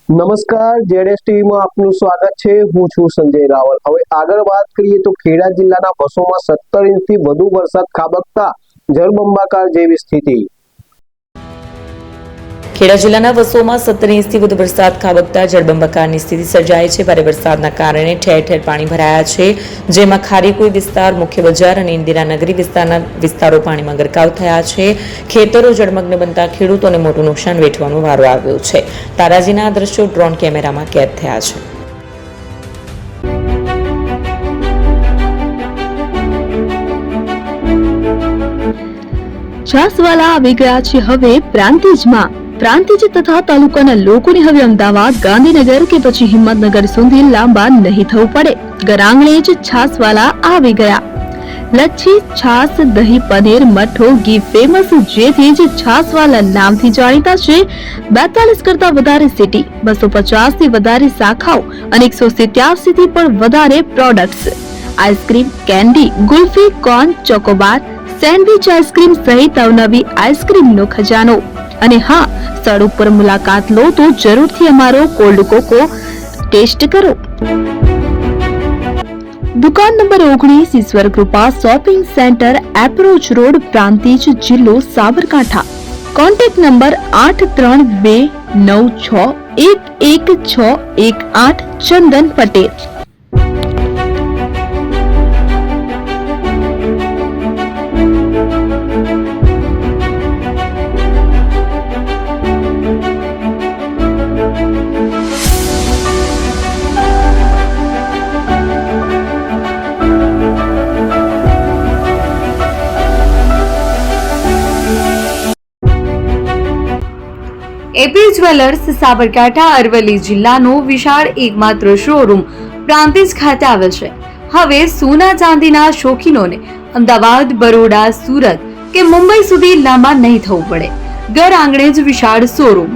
નમસ્કાર, જેડેસ ટીવીમાં આપનું સ્વાગત છે। હું છું સંજય રાવલ। હવે આગળ વાત કરીએ તો ખેડા જિલ્લાના બસોમાં 17 ઇંચથી વધુ વરસાદ ખાબકતા જળબંબાકાર જેવી સ્થિતિ। ખેડા જિલ્લાના બસોમાં 17 ઇંચથી વધુ વરસાદ ખાબકતા જળબંબાકારની સ્થિતિ સર્જાઈ છે। ભારે વરસાદના કારણે ઠેર ઠેર પાણી ભરાયા છે, જેમાં ખારીકુઈ વિસ્તાર, મુખ્ય બજાર અને ઇન્દિરાનગરી વિસ્તારના વિસ્તારો પાણીમાં ગરકાવ થયા છે। ખેતરો જળમગ્ન બનતા ખેડૂતોને મોટું નુકસાન વેઠવાનો વારો આવ્યો છે। તારાજીના આ દ્રશ્યો ડ્રોન કેમેરામાં કેદ થયા છે। છાસવાલા આવી ગયા છે હવે પ્રાંતિજમાં। પ્રાંતિજ તથા તાલુકાના લોકોને હવે અમદાવાદ, ગાંધીનગર કે પછી હિંમતનગર સુધી લાંબા નહીં થવું પડે। ઘર જ છાસવાલા આવી ગયા। લચ્છી, છાસ, દહીં, પનીર, મઠો, ઘી ફેમસ, જેથી જ છાસવાલા નામથી જાણીતા છે। 42 કરતા વધારે સિટી, 250 થી વધારે શાખાઓ અને 187 થી પણ વધારે products. Ice cream, candy, kulfi, corn, Chocobar, sandwich ice cream સહિત અવનવી આઈસ્ક્રીમનો ખજાનો। અને હા, સ્થળ ઉપર મુલાકાત લો તો જરૂરથી અમારો કોલ્ડ કોકો ટેસ્ટ કરો। દુકાન number 19, Ishwar Krupa shopping centre, approach road, Prantij, જિલ્લો Sabarkantha. Contact number 8329611618 Chandan Patel. AP jewellers Sabarkantha Aravalli જિલ્લાનો વિશાળ એકમાત્ર શોરૂમ પ્રાંતિજ ખાતે આવેલ છે। હવે સોના ચાંદીના શોખીનોને અમદાવાદ, બરોડા, સુરત કે મુંબઈ સુધી લાંબા નહીં થવું પડે। ઘર આંગણે જ વિશાળ showroom.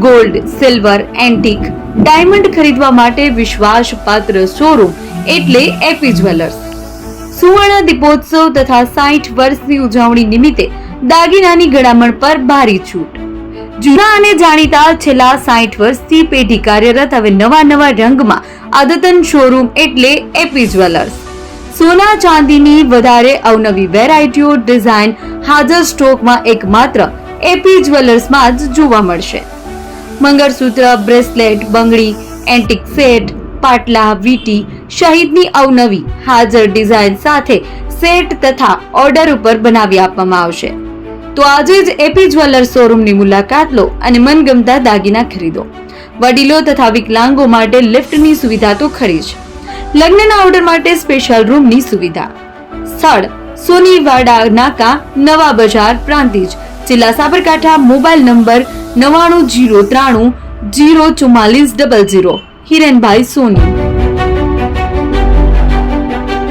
Gold, silver, antique, diamond ખરીદવા માટે વિશ્વાસપાત્ર શોરૂમ એટલે એપી જ્વેલર્સ। સુવર્ણ દીપોત્સવ તથા 60 વર્ષની ઉજવણી નિમિત્તે દાગીનાની ગળામણ પર ભારી છૂટ। જૂના અને જાણીતા છેલ્લા 60 વર્ષથી પેઢી કાર્યરત હવે નવા રંગમાં અદ્યતન શોરૂમ એટલે એપી જ્વેલર્સ। સોના ચાંદીની વધારે અવનવી વેરાયટીઓ, ડિઝાઇન હાજર સ્ટોકમાં એકમાત્ર એપી જ્વેલર્સમાં જ જોવા મળશે। મંગળસૂત્ર, બ્રેસલેટ, બંગડી, એન્ટિક સેટ, પાટલા, વીટી સહિતની અવનવી હાજર ડિઝાઇન સાથે સેટ તથા ઓર્ડર ઉપર બનાવી આપવામાં આવશે। તો આજે જ એપી જ્વેલર્સ શોરૂમની મુલાકાત લો અને મનગમતા દાગીના ખરીદો। વડીલો તથા વિકલાંગો માટે લિફ્ટની સુવિધા તો ખરી જ, લગ્નના ઓર્ડર માટે સ્પેશિયલ રૂમની સુવિધા। સ્થળ સોનીવાડા નાકા, નવા બજાર, પ્રાંતિજ, જિલ્લા સાબરકાંઠા। Mobile number 9903004400। હિરેનભાઈ સોની।